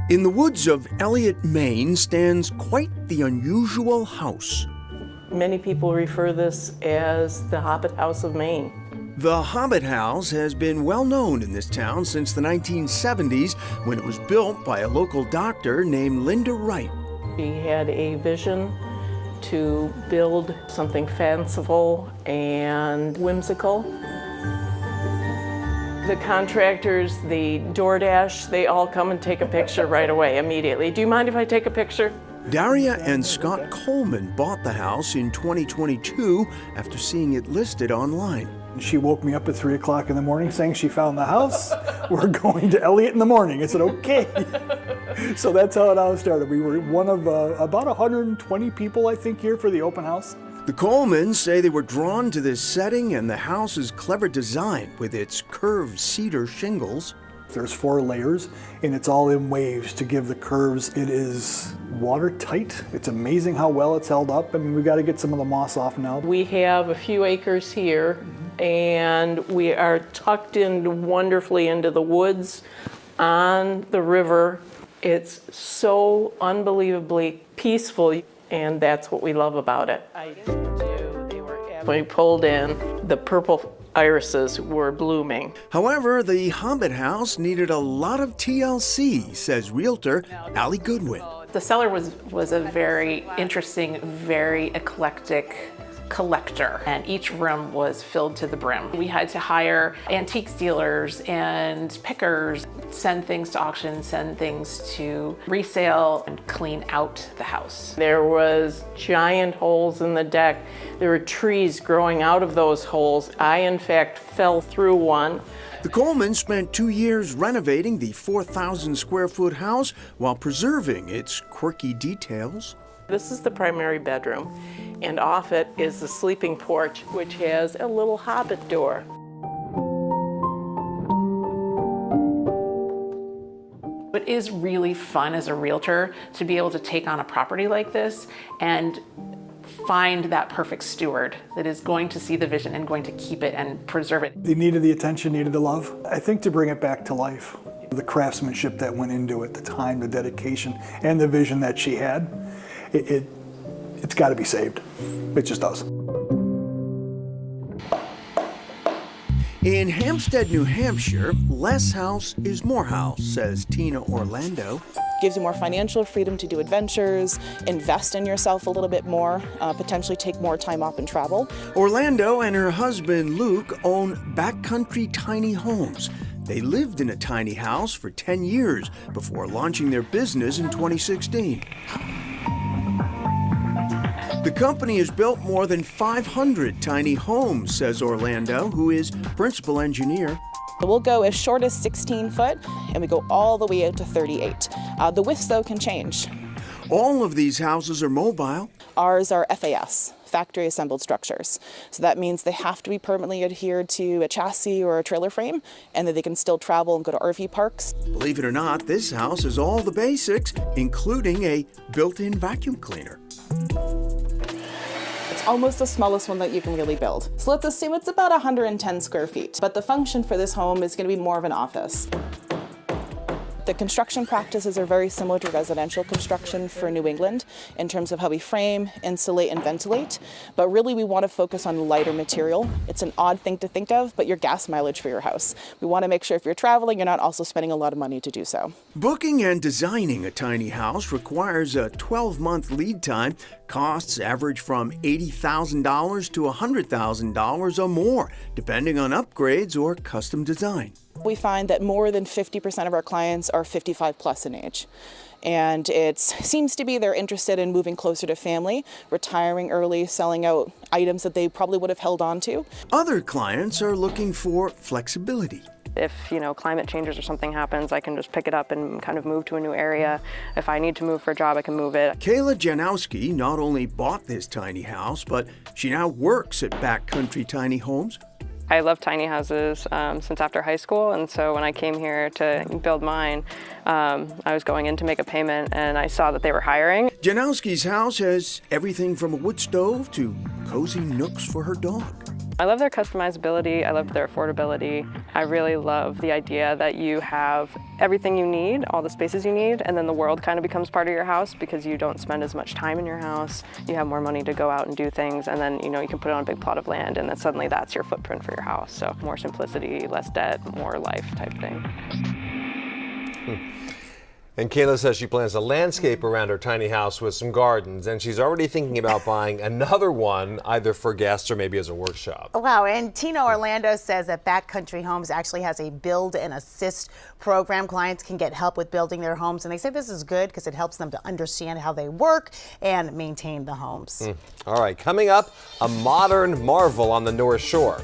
In the woods of Elliott, Maine, stands quite the unusual house. Many people refer this as the Hobbit House of Maine. The Hobbit House has been well known in this town since the 1970s when it was built by a local doctor named Linda Wright. She had a vision to build something fanciful and whimsical. The contractors, the DoorDash, they all come and take a picture right away, immediately. Do you mind if I take a picture? Daria and Scott Coleman bought the house in 2022 after seeing it listed online. She woke me up at 3 o'clock in the morning saying she found the house. We're going to Elliott in the morning. I said, okay. So that's how it all started. We were one of about 120 people, I think, here for the open house. The Colemans say they were drawn to this setting and the house's clever design with its curved cedar shingles. There's 4 layers and it's all in waves to give the curves. It is watertight. It's amazing how well it's held up. I mean, we got to get some of the moss off now. We have a few acres here and we are tucked in wonderfully into the woods on the river. It's so unbelievably peaceful. And that's what we love about it. When we pulled in, the purple irises were blooming. However, the Hobbit House needed a lot of TLC, says realtor Allie Goodwin. The seller was a very interesting, very eclectic collector, and each room was filled to the brim. We had to hire antiques dealers and pickers, send things to auction, send things to resale, and clean out the house. There was giant holes in the deck. There were trees growing out of those holes. I, in fact, fell through one. The Colemans spent 2 years renovating the 4,000 square foot house while preserving its quirky details. This is the primary bedroom, and off it is the sleeping porch, which has a little hobbit door. It is really fun as a realtor to be able to take on a property like this and find that perfect steward that is going to see the vision and going to keep it and preserve it. They needed the attention, needed the love. I think to bring it back to life, the craftsmanship that went into it, the time, the dedication, and the vision that she had, it's got to be saved. It just does. In Hampstead, New Hampshire, less house is more house, says Tina Orlando. Gives you more financial freedom to do adventures, invest in yourself a little bit more, potentially take more time off and travel. Orlando and her husband Luke own backcountry tiny homes. They lived in a tiny house for 10 years before launching their business in 2016. The company has built more than 500 tiny homes, says Orlando, who is principal engineer. We'll go as short as 16 foot, and we go all the way out to 38. The widths, though, can change. All of these houses are mobile. Ours are FAS, factory assembled structures. So that means they have to be permanently adhered to a chassis or a trailer frame, and that they can still travel and go to RV parks. Believe it or not, this house has all the basics, including a built-in vacuum cleaner. It's almost the smallest one that you can really build. So let's assume it's about 110 square feet, but the function for this home is going to be more of an office. The construction practices are very similar to residential construction for New England in terms of how we frame, insulate, and ventilate, but really we want to focus on lighter material. It's an odd thing to think of, but your gas mileage for your house. We want to make sure if you're traveling, you're not also spending a lot of money to do so. Booking and designing a tiny house requires a 12-month lead time. Costs average from $80,000 to $100,000 or more, depending on upgrades or custom design. We find that more than 50% of our clients are 55 plus in age. And it seems to be they're interested in moving closer to family, retiring early, selling out items that they probably would have held on to. Other clients are looking for flexibility. If, climate changes or something happens, I can just pick it up and kind of move to a new area. If I need to move for a job, I can move it. Kayla Janowski not only bought this tiny house, but she now works at Backcountry Tiny Homes. I love tiny houses since after high school, and so when I came here to build mine, I was going in to make a payment and I saw that they were hiring. Janowski's house has everything from a wood stove to cozy nooks for her dog. I love their customizability. I love their affordability. I really love the idea that you have everything you need, all the spaces you need, and then the world kind of becomes part of your house because you don't spend as much time in your house. You have more money to go out and do things, and then you can put it on a big plot of land, and then suddenly that's your footprint for your house. So more simplicity, less debt, more life type thing. And Kayla says she plans to landscape around her tiny house with some gardens, and she's already thinking about buying another one, either for guests or maybe as a workshop. Wow, and Tino Orlando says that Backcountry Homes actually has a build and assist program. Clients can get help with building their homes, and they say this is good because it helps them to understand how they work and maintain the homes. All right, coming up, a modern marvel on the North Shore.